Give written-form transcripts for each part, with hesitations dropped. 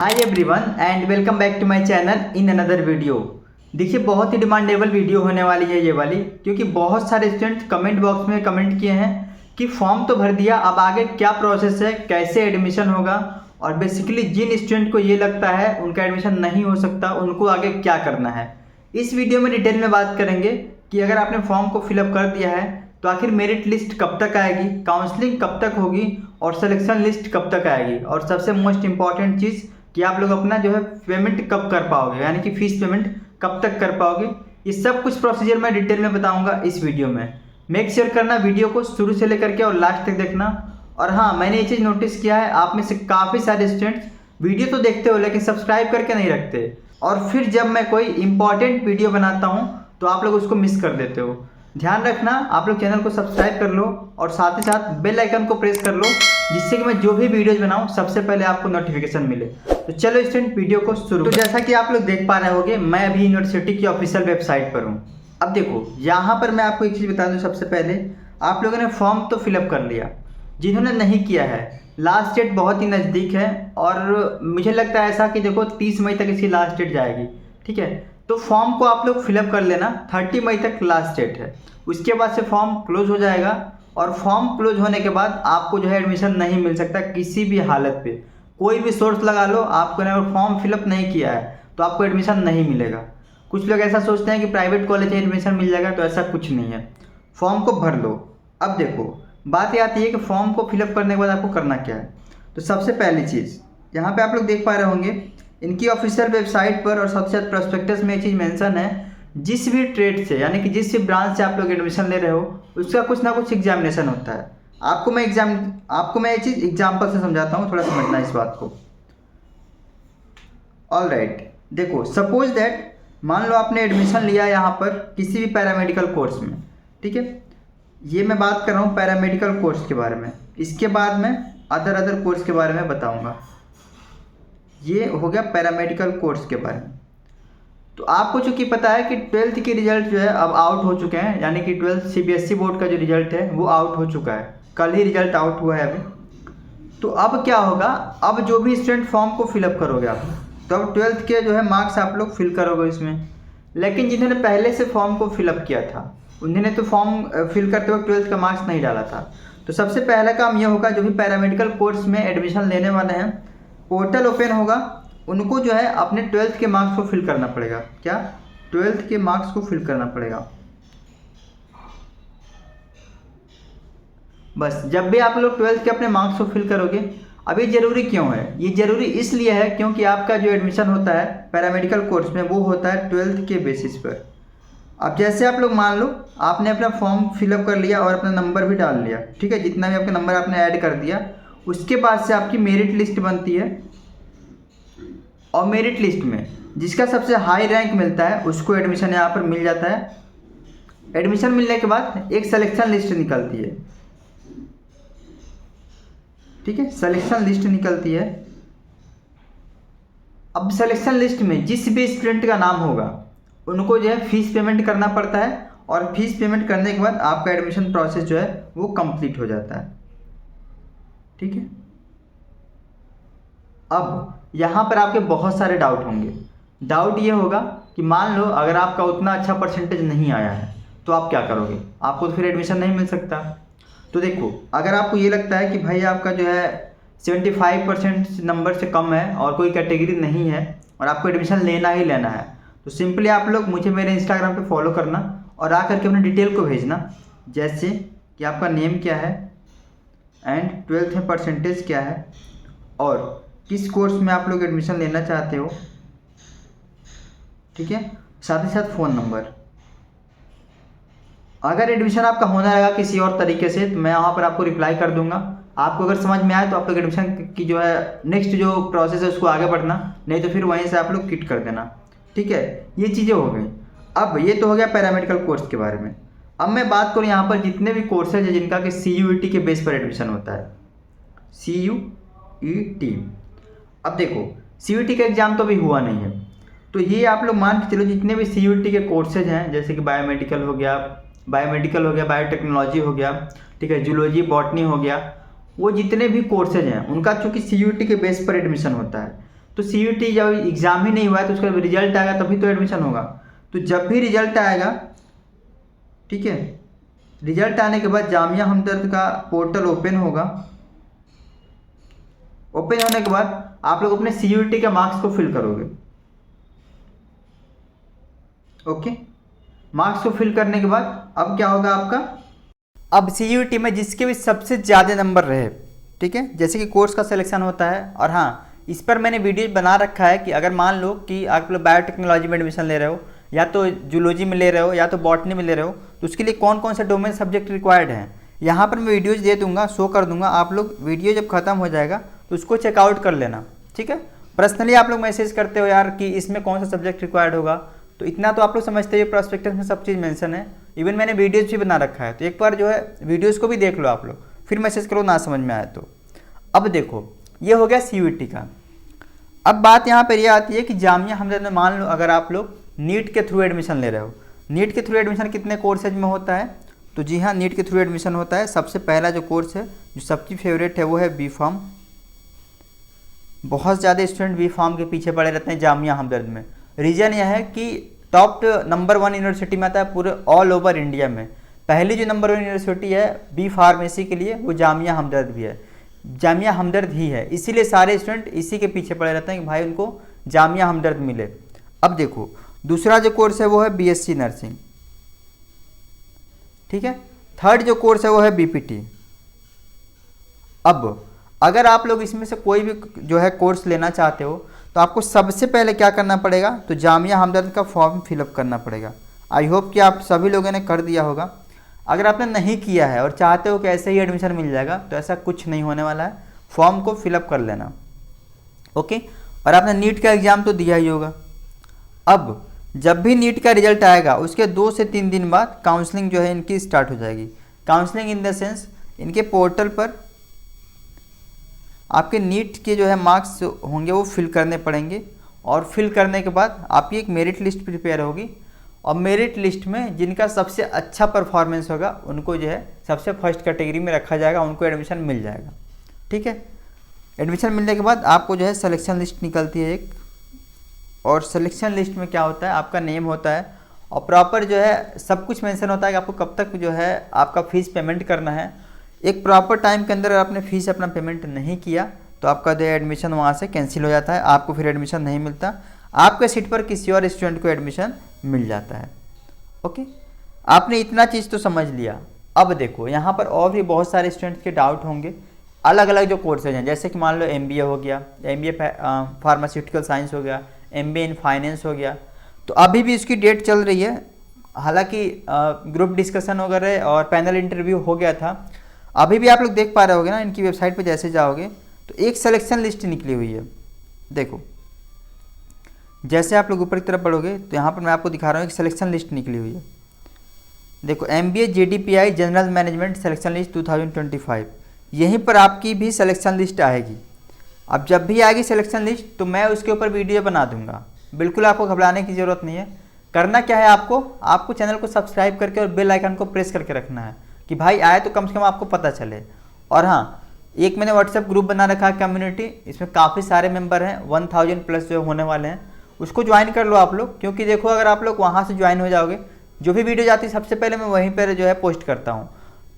Hi everyone and welcome back to my channel in another video. देखिए बहुत ही demandable video होने वाली है ये वाली, क्योंकि बहुत सारे स्टूडेंट्स कमेंट बॉक्स में कमेंट किए हैं कि फॉर्म तो भर दिया, अब आगे क्या प्रोसेस है, कैसे एडमिशन होगा, और बेसिकली जिन स्टूडेंट को ये लगता है उनका एडमिशन नहीं हो सकता उनको आगे क्या करना है। इस वीडियो में डिटेल में बात करेंगे कि अगर आपने फॉर्म को फिलअप कर दिया है तो आखिर मेरिट लिस्ट कब तक आएगी, काउंसलिंग कब तक होगी और सिलेक्शन लिस्ट कब तक आएगी, और सबसे मोस्ट इंपॉर्टेंट चीज़ कि आप लोग अपना जो है पेमेंट कब कर पाओगे, यानी कि फीस पेमेंट कब तक कर पाओगे। ये सब कुछ प्रोसीजर मैं डिटेल में बताऊंगा इस वीडियो में। मेक श्योर करना वीडियो को शुरू से लेकर के और लास्ट तक देखना। और हाँ, मैंने ये चीज़ नोटिस किया है, आप में से काफ़ी सारे स्टूडेंट्स वीडियो तो देखते हो लेकिन सब्सक्राइब करके नहीं रखते, और फिर जब मैं कोई इंपॉर्टेंट वीडियो बनाता हूँ तो आप लोग उसको मिस कर देते हो। ध्यान रखना, आप लोग चैनल को सब्सक्राइब कर लो और साथ ही साथ बेल आइकन को प्रेस कर लो, जिससे कि मैं जो भी वीडियोज बनाऊं सबसे पहले आपको नोटिफिकेशन मिले। तो चलो स्टूडेंट वीडियो को शुरू। तो जैसा कि आप लोग देख पा रहे होंगे, मैं अभी यूनिवर्सिटी की ऑफिशियल वेबसाइट पर हूं। अब देखो यहाँ पर मैं आपको एक चीज़ बता दूं, सबसे पहले आप लोगों ने फॉर्म तो फिलअप कर लिया, जिन्होंने नहीं किया है लास्ट डेट बहुत ही नज़दीक है, और मुझे लगता है ऐसा कि देखो 30 मई तक इसकी लास्ट डेट जाएगी। ठीक है, तो फॉर्म को आप लोग फिलअप कर लेना, 30 मई तक लास्ट डेट है। उसके बाद से फॉर्म क्लोज हो जाएगा, और फॉर्म क्लोज होने के बाद आपको जो है एडमिशन नहीं मिल सकता किसी भी हालत पे। कोई भी सोर्स लगा लो, आपको अगर फॉर्म फिलअप नहीं किया है तो आपको एडमिशन नहीं मिलेगा। कुछ लोग ऐसा सोचते हैं कि प्राइवेट कॉलेज में एडमिशन मिल जाएगा, तो ऐसा कुछ नहीं है। फॉर्म को भर लो। अब देखो बात ये आती है कि फॉर्म को फिलअप करने के बाद आपको करना क्या है। तो सबसे पहली चीज़ यहाँ पे आप लोग देख पा रहे होंगे, इनकी ऑफिशियल वेबसाइट पर और साथ साथ प्रोस्पेक्टस में ये चीज़ मेंशन है, जिस भी ट्रेड से यानी कि जिस भी ब्रांच से आप लोग एडमिशन ले रहे हो उसका कुछ ना कुछ एग्जामिनेशन होता है। आपको मैं ये चीज़ एग्जाम्पल से समझाता हूँ, थोड़ा समझना इस बात को। ऑल राइट, देखो सपोज दैट मान लो आपने एडमिशन लिया यहाँ पर किसी भी पैरामेडिकल कोर्स में। ठीक है, ये मैं बात कर रहा हूँ पैरामेडिकल कोर्स के बारे में, इसके बाद मैं अदर कोर्स के बारे में बताऊँगा। ये हो गया पैरामेडिकल कोर्स के बारे में। तो आपको चूँकि पता है कि 12th के रिजल्ट जो है अब आउट हो चुके हैं, यानी कि 12th CBSE बोर्ड का जो रिजल्ट है वो आउट हो चुका है, कल ही रिजल्ट आउट हुआ है अभी। तो अब क्या होगा, अब जो भी स्टूडेंट फॉर्म को फिलअप करोगे आप, तो अब 12th के जो है मार्क्स आप लोग फिल करोगे इसमें। लेकिन जिन्होंने पहले से फॉर्म को फिलअप किया था उन्होंने तो फॉर्म फिल करते वक्त 12th का मार्क्स नहीं डाला था। तो सबसे पहला काम ये होगा, जो भी पैरामेडिकल कोर्स में एडमिशन लेने वाले हैं, पोर्टल ओपन होगा, उनको जो है अपने 12th के मार्क्स को फिल करना पड़ेगा। क्या 12th के मार्क्स को फिल करना पड़ेगा। बस जब भी आप लोग 12th के अपने मार्क्स को फिल करोगे। अब ये ज़रूरी क्यों है, ये ज़रूरी इसलिए है क्योंकि आपका जो एडमिशन होता है पैरामेडिकल कोर्स में वो होता है 12th के बेसिस पर। अब जैसे आप लोग मान लो आपने अपना फॉर्म फिलअप कर लिया और अपना नंबर भी डाल लिया, ठीक है, जितना भी आपका नंबर आपने ऐड कर दिया, उसके बाद से आपकी मेरिट लिस्ट बनती है, और मेरिट लिस्ट में जिसका सबसे हाई रैंक मिलता है उसको एडमिशन यहाँ पर मिल जाता है। एडमिशन मिलने के बाद एक सिलेक्शन लिस्ट निकलती है। ठीक है, सिलेक्शन लिस्ट निकलती है। अब सिलेक्शन लिस्ट में जिस भी स्टूडेंट का नाम होगा उनको जो है फीस पेमेंट करना पड़ता है, और फीस पेमेंट करने के बाद आपका एडमिशन प्रोसेस जो है वो कंप्लीट हो जाता है। ठीक है, अब यहाँ पर आपके बहुत सारे डाउट होंगे। डाउट ये होगा कि मान लो अगर आपका उतना अच्छा परसेंटेज नहीं आया है तो आप क्या करोगे, आपको तो फिर एडमिशन नहीं मिल सकता। तो देखो, अगर आपको ये लगता है कि भाई आपका जो है 75% नंबर से कम है और कोई कैटेगरी नहीं है और आपको एडमिशन लेना ही लेना है, तो सिंपली आप लोग मुझे मेरे इंस्टाग्राम पे फॉलो करना और आकर के अपने डिटेल को भेजना, जैसे कि आपका नेम क्या है एंड 12th में परसेंटेज क्या है और किस कोर्स में आप लोग एडमिशन लेना चाहते हो। ठीक है, साथ ही साथ फ़ोन नंबर। अगर एडमिशन आपका होना रहेगा किसी और तरीके से तो मैं यहाँ पर आपको रिप्लाई कर दूंगा। आपको अगर समझ में आए तो आप लोग एडमिशन की जो है नेक्स्ट जो प्रोसेस है उसको आगे बढ़ना, नहीं तो फिर वहीं से आप लोग किट कर देना। ठीक है, ये चीज़ें हो गई। अब ये तो हो गया पैरामेडिकल कोर्स के बारे में। अब मैं बात करूँ यहाँ पर जितने भी कोर्सेज हैं जिनका कि CUET के बेस पर एडमिशन होता है, CUET। अब देखो CUET का एग्ज़ाम तो अभी हुआ नहीं है, तो ये आप लोग मान के चलो जितने भी CUET के कोर्सेज हैं, जैसे कि बायोमेडिकल हो गया, बायोटेक्नोलॉजी हो गया, ठीक है, जूलॉजी बॉटनी हो गया, वो जितने भी कोर्सेज हैं उनका चूँकि CUET के बेस पर एडमिशन होता है। तो CUT जब एग्ज़ाम ही नहीं हुआ है तो उसका रिजल्ट आएगा तभी तो एडमिशन होगा। तो जब भी रिजल्ट आएगा, ठीक है, रिजल्ट आने के बाद जामिया हमदर्द का पोर्टल ओपन होगा। ओपन होने के बाद आप लोग अपने CUT के मार्क्स को फिल करोगे। ओके, मार्क्स को फिल करने के बाद अब क्या होगा आपका, अब CUT में जिसके भी सबसे ज़्यादा नंबर रहे, ठीक है, जैसे कि कोर्स का सिलेक्शन होता है। और हाँ, इस पर मैंने वीडियो बना रखा है कि अगर मान लो कि आप लोग बायोटेक्नोलॉजी में एडमिशन ले रहे हो, या तो जूलॉजी में ले रहे हो, या तो बॉटनी में ले रहे हो, तो उसके लिए कौन कौन से डोमेन सब्जेक्ट रिक्वायर्ड हैं, यहाँ पर मैं वीडियोज़ दे दूँगा, शो कर दूँगा। आप लोग वीडियो जब ख़त्म हो जाएगा तो उसको चेकआउट कर लेना, ठीक है। पर्सनली आप लोग मैसेज करते हो यार कि इसमें कौन सा सब्जेक्ट रिक्वायर्ड होगा, तो इतना तो आप लोग समझते हो, प्रॉस्पेक्टस में सब चीज़ मेंशन है। इवन मैंने वीडियोज़ भी बना रखा है, तो एक बार जो है वीडियोज़ को भी देख लो आप लोग, फिर मैसेज करो ना समझ में आए तो। अब देखो, ये हो गया CUT का। अब बात यहाँ पर यह आती है कि जामिया हमदर्द में मान लो अगर आप लोग नीट के थ्रू एडमिशन ले रहे हो। नीट के थ्रू एडमिशन कितने कोर्सेज में होता है, तो जी हाँ, नीट के थ्रू एडमिशन होता है। सबसे पहला जो कोर्स है जो सबकी फेवरेट है वो है B.Pharm। बहुत ज़्यादा स्टूडेंट B.Pharm के पीछे पड़े रहते हैं जामिया हमदर्द में। रीज़न यह है कि टॉप नंबर 1 यूनिवर्सिटी में आता है पूरे ऑल ओवर इंडिया में। पहली जो नंबर 1 यूनिवर्सिटी है बी फार्मेसी के लिए वो जामिया हमदर्द भी है, जामिया हमदर्द ही है। इसीलिए सारे स्टूडेंट इसी के पीछे पड़े रहते हैं कि भाई उनको जामिया हमदर्द मिले। अब देखो, दूसरा जो कोर्स है वो है BSc नर्सिंग, ठीक है। थर्ड जो कोर्स है वो है BPT। अब अगर आप लोग इसमें से कोई भी जो है कोर्स लेना चाहते हो तो आपको सबसे पहले क्या करना पड़ेगा, तो जामिया हमदर्द का फॉर्म फिलअप करना पड़ेगा। आई होप कि आप सभी लोगों ने कर दिया होगा। अगर आपने नहीं किया है और चाहते हो कि ऐसे ही एडमिशन मिल जाएगा, तो ऐसा कुछ नहीं होने वाला है। फॉर्म को फिलअप कर लेना, ओके। और आपने नीट का एग्ज़ाम तो दिया ही होगा। अब जब भी नीट का रिजल्ट आएगा उसके 2 से 3 दिन बाद काउंसलिंग जो है इनकी स्टार्ट हो जाएगी। काउंसलिंग इन द सेंस इनके पोर्टल पर आपके नीट के जो है मार्क्स होंगे वो फिल करने पड़ेंगे, और फिल करने के बाद आपकी एक मेरिट लिस्ट प्रिपेयर होगी, और मेरिट लिस्ट में जिनका सबसे अच्छा परफॉर्मेंस होगा उनको जो है सबसे फर्स्ट कैटेगरी में रखा जाएगा, उनको एडमिशन मिल जाएगा, ठीक है। एडमिशन मिलने के बाद आपको जो है सिलेक्शन लिस्ट निकलती है एक, और सिलेक्शन लिस्ट में क्या होता है, आपका नेम होता है और प्रॉपर जो है सब कुछ मेंशन होता है कि आपको कब तक जो है आपका फ़ीस पेमेंट करना है। एक प्रॉपर टाइम के अंदर अगर आपने फ़ीस अपना पेमेंट नहीं किया तो आपका जो एडमिशन वहाँ से कैंसिल हो जाता है, आपको फिर एडमिशन नहीं मिलता, आपके सीट पर किसी और स्टूडेंट को एडमिशन मिल जाता है, ओके। आपने इतना चीज़ तो समझ लिया। अब देखो, यहाँ पर और भी बहुत सारे स्टूडेंट्स के डाउट होंगे। अलग अलग जो कोर्सेज हैं, जैसे कि मान लो MBA हो गया, MBA फार्मास्यूटिकल साइंस हो गया, MBA इन फाइनेंस हो गया, तो अभी भी इसकी डेट चल रही है। हालांकि ग्रुप डिस्कशन वगैरह और पैनल इंटरव्यू हो गया था। अभी भी आप लोग देख पा रहे होगे ना, इनकी वेबसाइट पे जैसे जाओगे तो एक सिलेक्शन लिस्ट निकली हुई है। देखो, जैसे आप लोग ऊपर की तरफ बढ़ोगे तो यहाँ पर मैं आपको दिखा रहा हूँ एक सिलेक्शन लिस्ट निकली हुई है। देखो, MBA JDPI general management selection list 2025, यहीं पर आपकी भी सिलेक्शन लिस्ट आएगी। अब जब भी आएगी सिलेक्शन लिस्ट तो मैं उसके ऊपर वीडियो बना दूंगा, बिल्कुल आपको घबराने की ज़रूरत नहीं है। करना क्या है, आपको चैनल को सब्सक्राइब करके और बेल आइकन को प्रेस करके रखना है कि भाई आए तो कम से कम आपको पता चले। और हाँ, एक मैंने व्हाट्सएप ग्रुप बना रखा है कम्युनिटी, इसमें काफ़ी सारे मेंबर हैं, 1000 प्लस जो होने वाले हैं, उसको ज्वाइन कर लो आप लोग। क्योंकि देखो, अगर आप लोग वहाँ से ज्वाइन हो जाओगे, जो भी वीडियो जाती है सबसे पहले मैं वहीं पर जो है पोस्ट करता हूँ,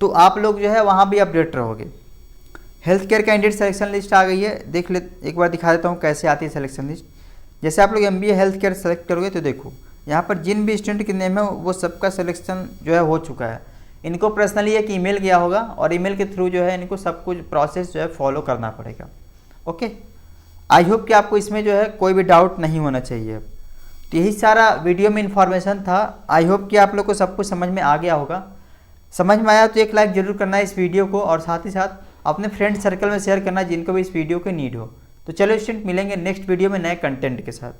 तो आप लोग जो है वहाँ भी अपडेट रहोगे। Health care candidate selection list आ गई है, देख ले, एक बार दिखा देता हूँ कैसे आती है सिलेक्शन लिस्ट। जैसे आप लोग MBA हेल्थ केयर सेलेक्ट करोगे तो देखो, यहाँ पर जिन भी स्टूडेंट के नेम है वो सबका सिलेक्शन जो है हो चुका है। इनको पर्सनली एक ईमेल गया होगा और ईमेल के थ्रू जो है इनको सब कुछ प्रोसेस जो है फॉलो करना पड़ेगा, ओके। आई होप कि आपको इसमें जो है कोई भी डाउट नहीं होना चाहिए। तो यही सारा वीडियो में इन्फॉर्मेशन था। आई होप कि आप लोग को सब कुछ समझ में आ गया होगा। समझ में आया तो एक लाइक ज़रूर करना है इस वीडियो को, और साथ ही साथ अपने फ्रेंड सर्कल में शेयर करना जिनको भी इस वीडियो की नीड हो। तो चलो स्टूडेंट, मिलेंगे नेक्स्ट वीडियो में नए कंटेंट के साथ।